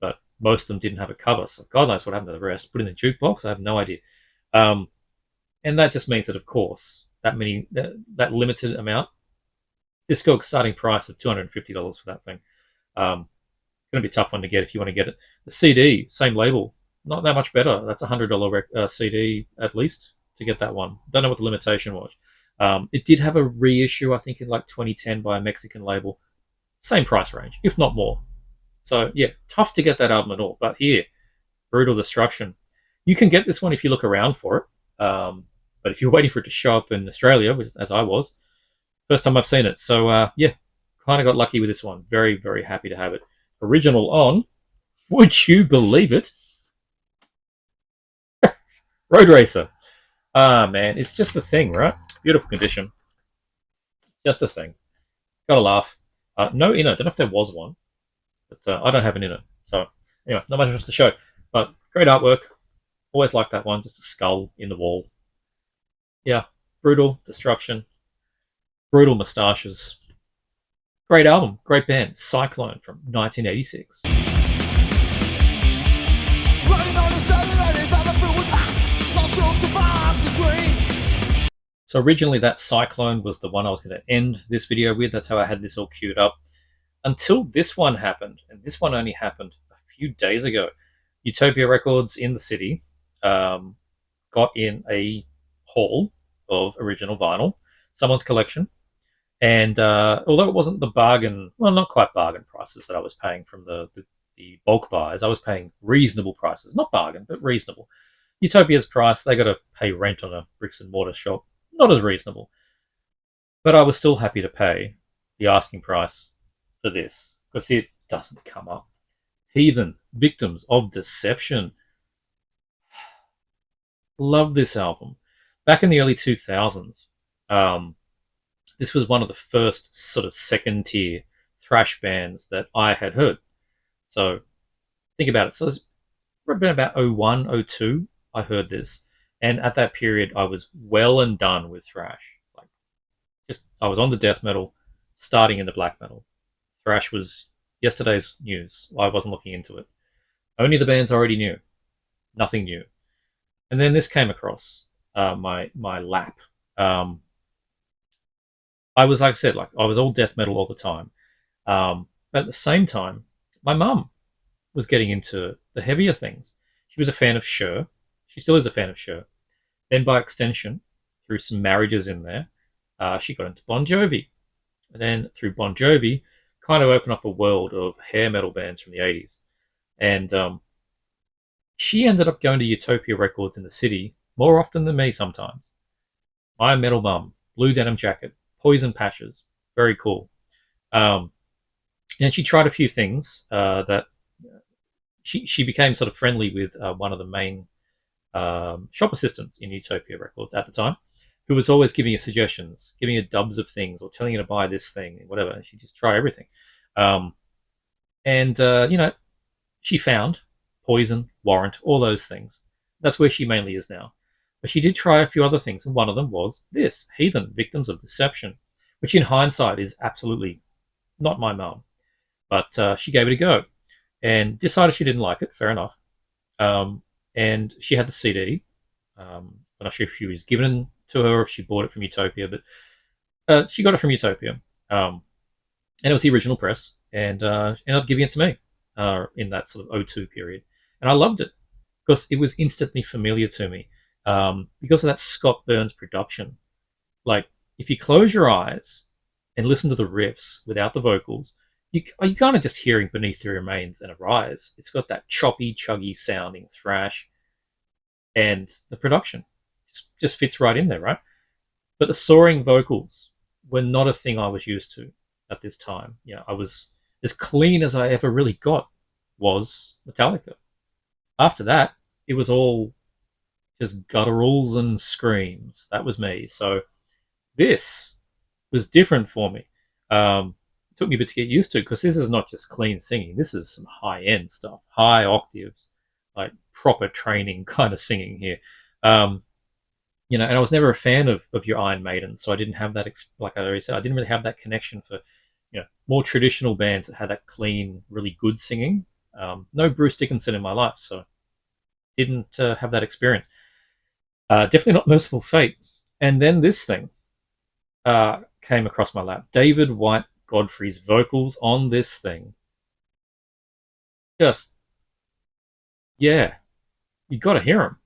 but most of them didn't have a cover. So God knows what happened to the rest. Put in the jukebox, I have no idea. And that just means that, of course, that limited amount, Discog's starting price of $250 for that thing. Going to be a tough one to get if you want to get it. The CD, same label, not that much better. That's $100 CD at least to get that one. Don't know what the limitation was. It did have a reissue, I think, in like 2010 by a Mexican label. Same price range, if not more. So yeah, tough to get that album at all. But here, Brutal Destruction. You can get this one if you look around for it. But if you're waiting for it to show up in Australia, which, as I was, first time I've seen it. So yeah, kind of got lucky with this one. Very, very happy to have it. Original on, would you believe it? Road Racer. Ah, man, it's just a thing, right? Beautiful condition. Just a thing. Gotta laugh. No inner. Don't know if there was one, but I don't have an inner. So anyway, not much else to show. But great artwork. Always like that one. Just a skull in the wall. Yeah, brutal destruction, brutal moustaches. Great album, great band, Cyclone from 1986. So originally that Cyclone was the one I was going to end this video with. That's how I had this all queued up. Until this one happened, and this one only happened a few days ago. Utopia Records in the city got in a haul of original vinyl, someone's collection. And although it wasn't the bargain, well, not quite bargain prices that I was paying from the bulk buys, I was paying reasonable prices. Not bargain, but reasonable. Utopia's price, they got to pay rent on a bricks and mortar shop. Not as reasonable. But I was still happy to pay the asking price for this because it doesn't come up. Heathen, Victims of Deception. Love this album. Back in the early 2000s, this was one of the first sort of second tier thrash bands that I had heard. So think about it. So it's been about 01, 02, I heard this. And at that period, I was well and done with thrash. Like, just I was on the death metal, starting into black metal. Thrash was yesterday's news. I wasn't looking into it. Only the bands I already knew. Nothing new. And then this came across my lap. I was, like I said, like I was all death metal all the time. But at the same time, my mum was getting into the heavier things. She was a fan of Sher. She still is a fan of Sher. Then, by extension, through some marriages in there, she got into Bon Jovi. And then, through Bon Jovi, kind of opened up a world of hair metal bands from the 80s. And she ended up going to Utopia Records in the city more often than me sometimes. My metal mum, blue denim jacket, poison patches, very cool. And she tried a few things that she became sort of friendly with one of the main shop assistants in Utopia Records at the time, who was always giving you suggestions, giving you dubs of things, or telling you to buy this thing, whatever. And she'd just try everything. She found Poison, Warrant, all those things. That's where she mainly is now. But she did try a few other things, and one of them was this, Heathen, Victims of Deception, which in hindsight is absolutely not my mum. But she gave it a go and decided she didn't like it, fair enough. And she had the CD. I'm not sure if she was given to her or if she bought it from Utopia, but she got it from Utopia. And it was the original press, and ended up giving it to me in that sort of 02 period. And I loved it because it was instantly familiar to me because of that Scott Burns production. Like, if you close your eyes and listen to the riffs without the vocals, you kind of just hearing Beneath the Remains and Arise. It's got that choppy, chuggy sounding thrash, and the production just fits right in there, right? But the soaring vocals were not a thing I was used to at this time. You know, I was as clean as I ever really got was Metallica. After that, it was all just gutturals and screams. That was me. So this was different for me. It took me a bit to get used to because this is not just clean singing. This is some high-end stuff, high octaves, like proper training kind of singing here. And I was never a fan of your Iron Maiden, so I didn't have that, like I already said, I didn't really have that connection for, more traditional bands that had that clean, really good singing. No Bruce Dickinson in my life, so didn't have that experience. Definitely not Merciful Fate. And then this thing came across my lap. David White Godfrey's vocals on this thing. Just, yeah, you got to hear him.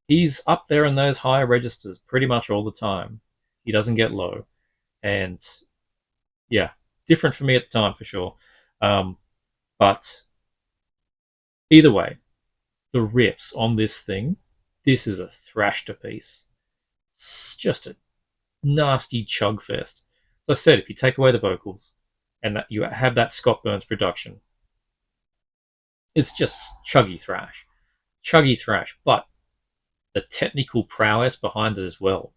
He's up there in those higher registers pretty much all the time. He doesn't get low. And yeah, different for me at the time for sure. But either way, the riffs on this thing, this is a thrashter piece. It's just a nasty chug fest. As I said, if you take away the vocals and that you have that Scott Burns production, it's just chuggy thrash. Chuggy thrash, but the technical prowess behind it as well.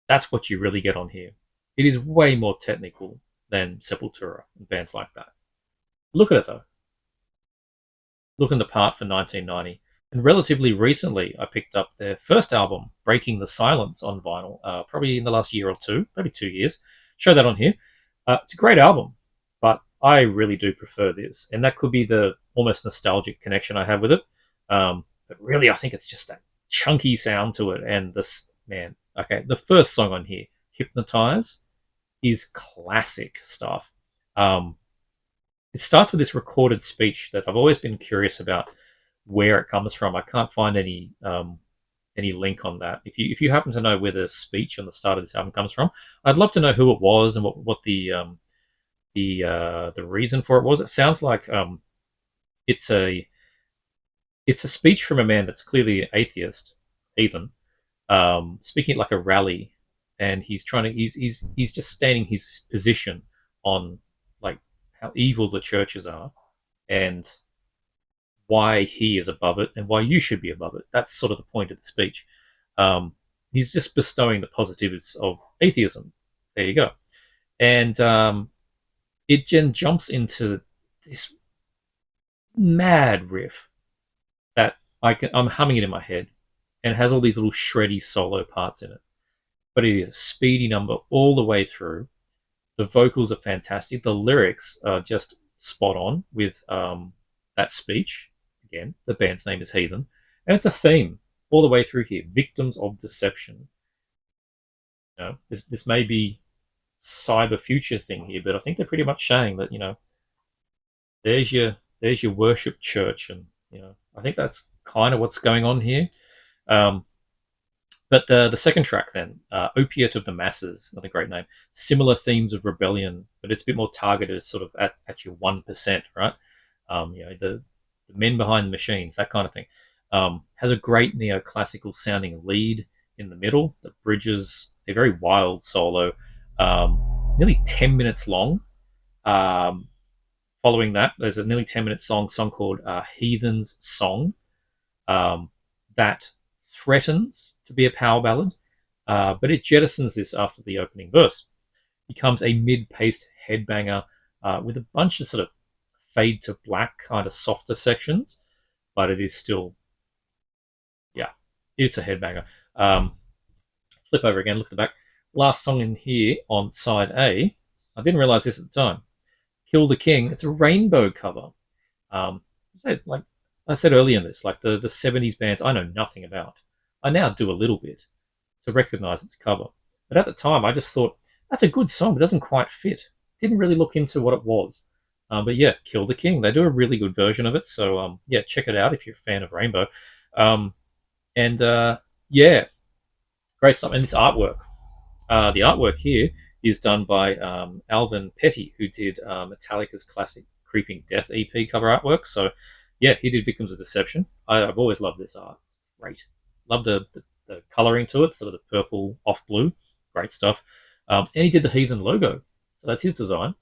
That's what you really get on here. It is way more technical than Sepultura and bands like that. Look at it though. Looking the part for 1990. And relatively recently, I picked up their first album, Breaking the Silence, on vinyl, probably in the last year or two, maybe 2 years. Show that on here. It's a great album, but I really do prefer this. And that could be the almost nostalgic connection I have with it. But really, I think it's just that chunky sound to it. And this, man, okay, the first song on here, Hypnotize, is classic stuff. Um, it starts with this recorded speech that I've always been curious about where it comes from. I can't find any link on that. If you happen to know where the speech on the start of this album comes from, I'd love to know who it was and what the reason for it was. It sounds like it's a it's a speech from a man that's clearly an atheist, Heathen, speaking at like a rally, and he's just stating his position on like how evil the churches are and why he is above it and why you should be above it. That's sort of the point of the speech. Um, he's just bestowing the positives of atheism. There you go. And it then jumps into this mad riff that I'm humming it in my head, and it has all these little shreddy solo parts in it. But it is a speedy number all the way through. The vocals are fantastic. The lyrics are just spot on with that speech. Again, the band's name is Heathen, and it's a theme all the way through here. Victims of deception. You know, this may be cyber future thing here, but I think they're pretty much saying that there's your worship church, and I think that's kind of what's going on here. Um, but the second track then, Opiate of the Masses, another great name. Similar themes of rebellion, but it's a bit more targeted, sort of at your 1%, right? The men behind the machines, that kind of thing. Has a great neoclassical sounding lead in the middle. The bridges, a very wild solo, nearly 10 minutes long. Following that, there's a nearly 10-minute song called Heathen's Song, that threatens to be a power ballad, but it jettisons this after the opening verse. Becomes a mid-paced headbanger with a bunch of sort of fade to black kind of softer sections, but it is still, yeah, it's a headbanger. Flip over again, look at the back. Last song in here on side A, I didn't realize this at the time. Kill the King. It's a Rainbow cover. Like I said earlier in this, like the 70s bands I know nothing about. I now do a little bit to recognize its cover. But at the time, I just thought, that's a good song, but it doesn't quite fit. Didn't really look into what it was. But yeah, Kill the King. They do a really good version of it. So yeah, check it out if you're a fan of Rainbow. And yeah, great stuff. And this artwork. The artwork here is done by Alvin Petty, who did Metallica's classic Creeping Death EP cover artwork. So yeah, he did Victims of Deception. I've always loved this art. It's great. Love the coloring to it, sort of the purple off blue. Great stuff. And he did the Heathen logo. So that's his design.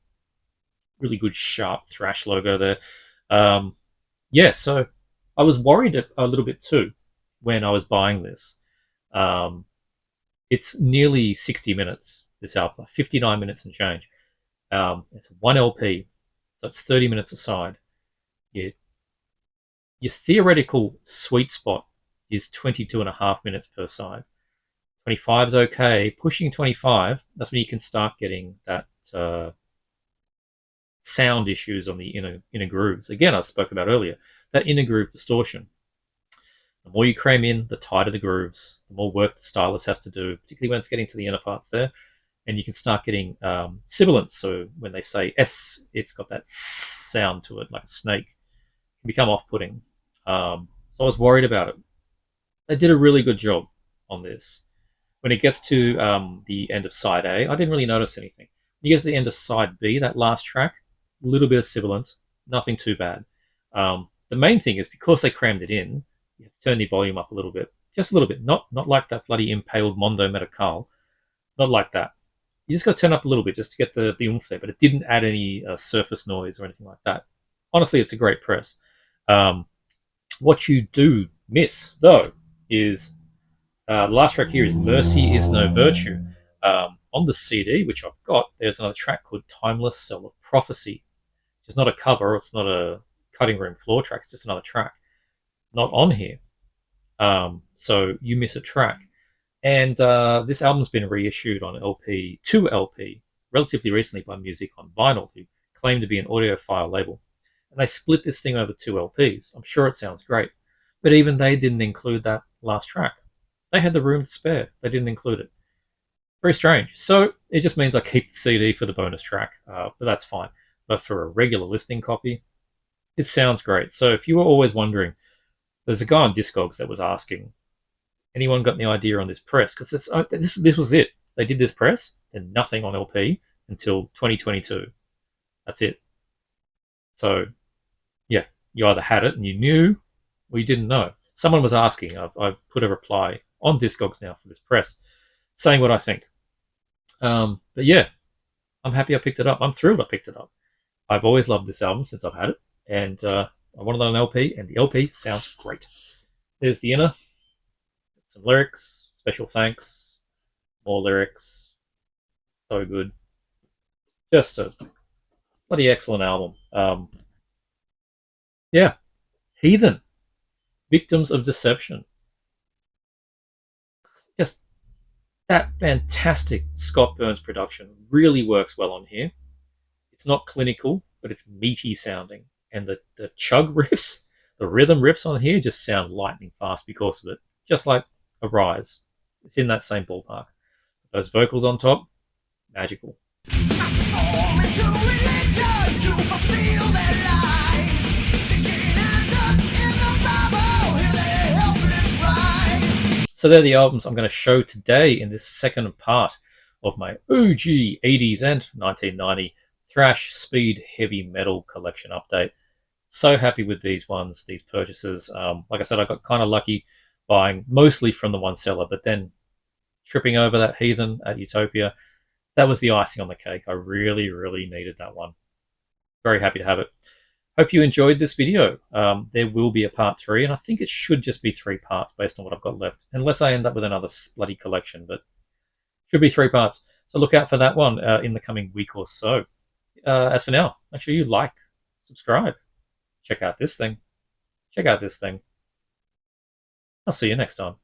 Really good, sharp Thrash logo there. Yeah, so I was worried a little bit too when I was buying this. It's nearly 60 minutes, this album, 59 minutes and change. It's one LP, so it's 30 minutes aside. Your theoretical sweet spot is 22 and a half minutes per side. 25 is okay. Pushing 25, that's when you can start getting that sound issues on the inner grooves. Again, I spoke about earlier, that inner groove distortion. The more you cram in, the tighter the grooves, the more work the stylus has to do, particularly when it's getting to the inner parts there. And you can start getting sibilance. So when they say S, it's got that sound to it, like a snake. It can become off-putting. So I was worried about it. They did a really good job on this. When it gets to the end of side A, I didn't really notice anything. When you get to the end of side B, that last track, a little bit of sibilance, nothing too bad. The main thing is because they crammed it in, you have to turn the volume up a little bit, just a little bit. Not like that bloody impaled Mondo Metacal, not like that. You just got to turn up a little bit just to get the oomph there, but it didn't add any surface noise or anything like that. Honestly, it's a great press. What you do miss, though, is the last track here is Mercy is No Virtue. On the CD, which I've got, there's another track called Timeless Cell of Prophecy. It's not a cover, it's not a cutting room floor track, it's just another track. not on here. So you miss a track. And this album's been reissued on LP, 2 LP, relatively recently by Music on Vinyl, who claim to be an audiophile label. And they split this thing over 2 LPs. I'm sure it sounds great. But even they didn't include that last track. They had the room to spare. They didn't include it. Very strange. So it just means I keep the CD for the bonus track, but that's fine. But for a regular listening copy, it sounds great. So if you were always wondering, there's a guy on Discogs that was asking, anyone got any idea on this press? Because this was it. They did this press, and nothing on LP until 2022. That's it. So, yeah, you either had it and you knew, or you didn't know. Someone was asking. I've put a reply on Discogs now for this press, saying what I think. But yeah, I'm happy I picked it up. I'm thrilled I picked it up. I've always loved this album since I've had it, and I wanted it on LP, and the LP sounds great. There's the inner, some lyrics, special thanks, more lyrics, so good. Just a bloody excellent album. Yeah, Heathen, Victims of Deception. Just that fantastic Scott Burns production really works well on here. It's not clinical, but it's meaty sounding. And the chug riffs, the rhythm riffs on here just sound lightning fast because of it. Just like a Rise. It's in that same ballpark. Those vocals on top, magical. So they're the albums I'm going to show today in this second part of my OG 80s and 1990 thrash speed heavy metal collection update. So happy with these ones, these purchases. Like I said, I got kind of lucky buying mostly from the one seller, but then tripping over that Heathen at Utopia, that was the icing on the cake. I really, really needed that one. Very happy to have it. Hope you enjoyed this video. There will be a part 3, and I think it should just be 3 parts based on what I've got left, unless I end up with another bloody collection, but should be 3 parts. So look out for that one in the coming week or so. As for now, make sure you like, subscribe, check out this thing, check out this thing. I'll see you next time.